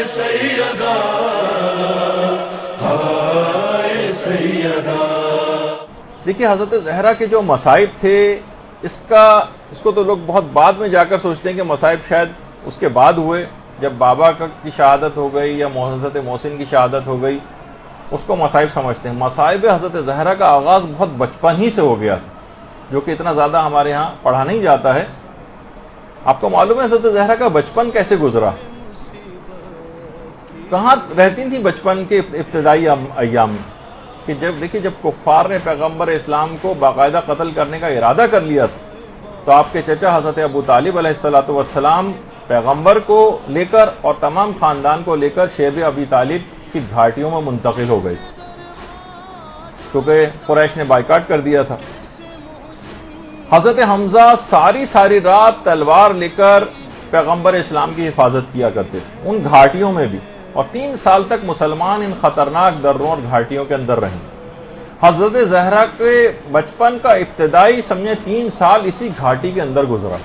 سیدہ ہائے سیدہ۔ دیکھیے حضرت زہرا کے جو مصائب تھے اس کو تو لوگ بہت بعد میں جا کر سوچتے ہیں کہ مصائب شاید اس کے بعد ہوئے، جب بابا کی شہادت ہو گئی یا حضرت محسن کی شہادت ہو گئی اس کو مصائب سمجھتے ہیں۔ مصائب حضرت زہرا کا آغاز بہت بچپن ہی سے ہو گیا تھا، جو کہ اتنا زیادہ ہمارے ہاں پڑھا نہیں جاتا ہے۔ آپ کو معلوم ہے حضرت زہرا کا بچپن کیسے گزرا؟ کہاں رہتی تھی بچپن کے ابتدائی ایام میں؟ کہ جب کفار نے پیغمبر اسلام کو باقاعدہ قتل کرنے کا ارادہ کر لیا تھا تو آپ کے چچا حضرت ابو طالب علیہ السلام پیغمبر کو لے کر اور تمام خاندان کو لے کر شیب ابی طالب کی گھاٹیوں میں منتقل ہو گئے، کیونکہ قریش نے بائیکاٹ کر دیا تھا۔ حضرت حمزہ ساری رات تلوار لے کر پیغمبر اسلام کی حفاظت کیا کرتے تھے ان گھاٹیوں میں بھی، اور 3 سال تک مسلمان ان خطرناک دروں اور گھاٹیوں کے اندر رہیں۔ حضرت زہرا کے بچپن کا ابتدائی سمجھے 3 سال اسی گھاٹی کے اندر گزرا۔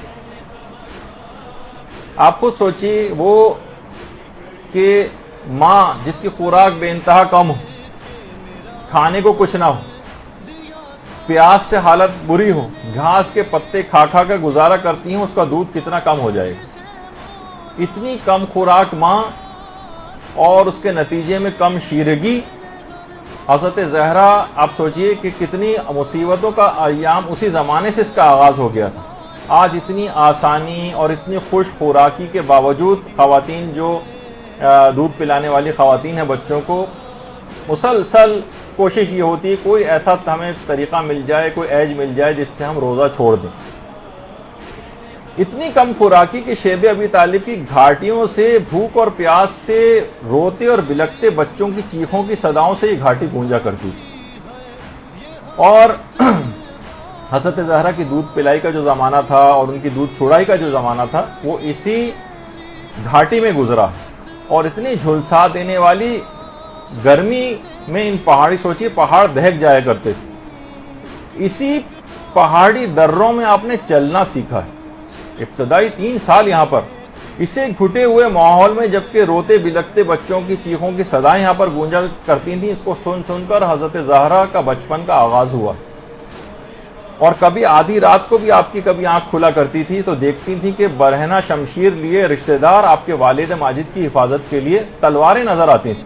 آپ خود سوچیے، وہ کہ ماں جس کی خوراک بے انتہا کم ہو، کھانے کو کچھ نہ ہو، پیاس سے حالت بری ہو، گھاس کے پتے کھا کر گزارا کرتی ہیں، اس کا دودھ کتنا کم ہو جائے گا۔ اتنی کم خوراک ماں اور اس کے نتیجے میں کم شیرگی۔ حضرت زہرا آپ سوچئے کہ کتنی مصیبتوں کا ایام اسی زمانے سے اس کا آغاز ہو گیا تھا۔ آج اتنی آسانی اور اتنی خوش خوراکی کے باوجود خواتین جو دودھ پلانے والی خواتین ہیں بچوں کو، مسلسل کوشش یہ ہوتی ہے کوئی ایسا ہمیں طریقہ مل جائے، کوئی ایج مل جائے جس سے ہم روزہ چھوڑ دیں۔ اتنی کم خوراکی کہ شیب ابی طالب کی گھاٹیوں سے بھوک اور پیاس سے روتے اور بلکتے بچوں کی چیخوں کی صداؤں سے یہ گھاٹی گونجا کرتی تھی۔ اور حضرت زہرا کی دودھ پلائی کا جو زمانہ تھا اور ان کی دودھ چھڑائی کا جو زمانہ تھا وہ اسی گھاٹی میں گزرا، اور اتنی جھلسا دینے والی گرمی میں ان پہاڑی سوچی پہاڑ دہک جایا کرتے تھے۔ اسی پہاڑی دروں میں آپ نے چلنا سیکھا ہے۔ ابتدائی 3 سال یہاں پر اسے گھٹے ہوئے ماحول میں، جبکہ روتے بلکتے بچوں کی چیخوں کی صدائیں یہاں پر گونجا کرتی تھیں، اس کو سن کر حضرت زہرا کا بچپن کا آغاز ہوا۔ اور کبھی آدھی رات کو بھی آپ کی کبھی آنکھ کھلا کرتی تھی تو دیکھتی تھی کہ برہنہ شمشیر لیے رشتہ دار آپ کے والد ماجد کی حفاظت کے لیے تلواریں نظر آتی تھیں۔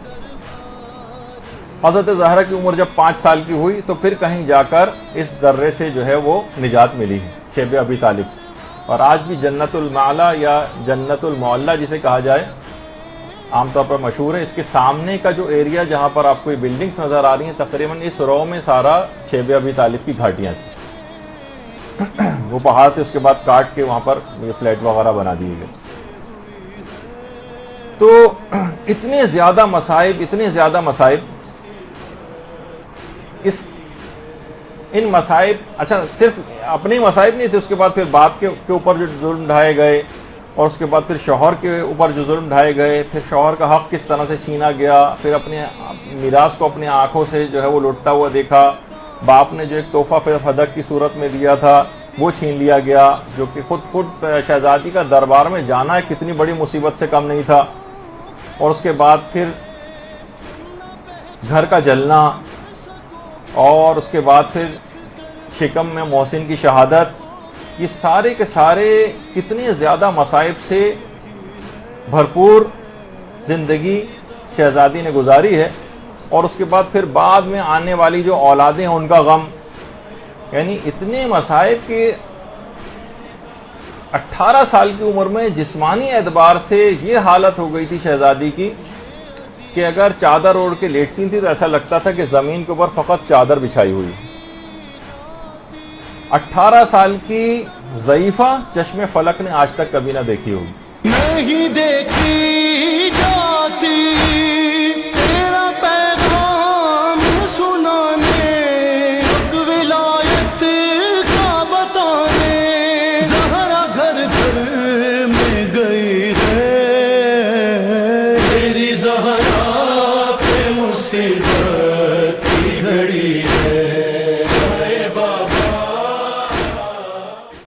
حضرت زہرا کی عمر جب 5 سال کی ہوئی تو پھر کہیں جا کر اس درے سے جو ہے وہ نجات ملی ہے، شیب ابی طالب سے۔ اور آج بھی جنت المعلا یا جنت المعلا جسے کہا جائے عام طور پر مشہور ہے، اس کے سامنے کا جو ایریا جہاں پر آپ کو یہ بلڈنگز نظر آ رہی ہیں، تقریباً اس رو میں سارا شیب ابی طالب کی گھاٹیاں تھیں۔ وہ پہاڑ تھے، اس کے بعد کاٹ کے وہاں پر یہ فلیٹ وغیرہ بنا دیے گئے۔ تو اتنے زیادہ مصائب ان مصائب، اچھا صرف اپنے مصائب نہیں تھے، اس کے بعد پھر باپ کے اوپر جو ظلم ڈھائے گئے، اور اس کے بعد پھر شوہر کے اوپر جو ظلم ڈھائے گئے، پھر شوہر کا حق کس طرح سے چھینا گیا، پھر اپنے میراث کو اپنی آنکھوں سے جو ہے وہ لوٹتا ہوا دیکھا، باپ نے جو ایک تحفہ پھر فدق کی صورت میں دیا تھا وہ چھین لیا گیا، جو کہ خود شہزادی کا دربار میں جانا ہے کتنی بڑی مصیبت سے کم نہیں تھا، اور اس کے بعد پھر گھر کا جلنا، اور اس کے بعد پھر شکم میں محسن کی شہادت، یہ سارے کے سارے کتنے زیادہ مصائب سے بھرپور زندگی شہزادی نے گزاری ہے۔ اور اس کے بعد پھر بعد میں آنے والی جو اولادیں ہیں ان کا غم، یعنی اتنے مصائب کہ 18 سال کی عمر میں جسمانی اعتبار سے یہ حالت ہو گئی تھی شہزادی کی کہ اگر چادر اوڑھ کے لیٹتی تھی تو ایسا لگتا تھا کہ زمین کے اوپر فقط چادر بچھائی ہوئی۔ 18 سال کی ضعیفہ چشم فلک نے آج تک کبھی نہ دیکھی ہوگی۔ نہیں دیکھی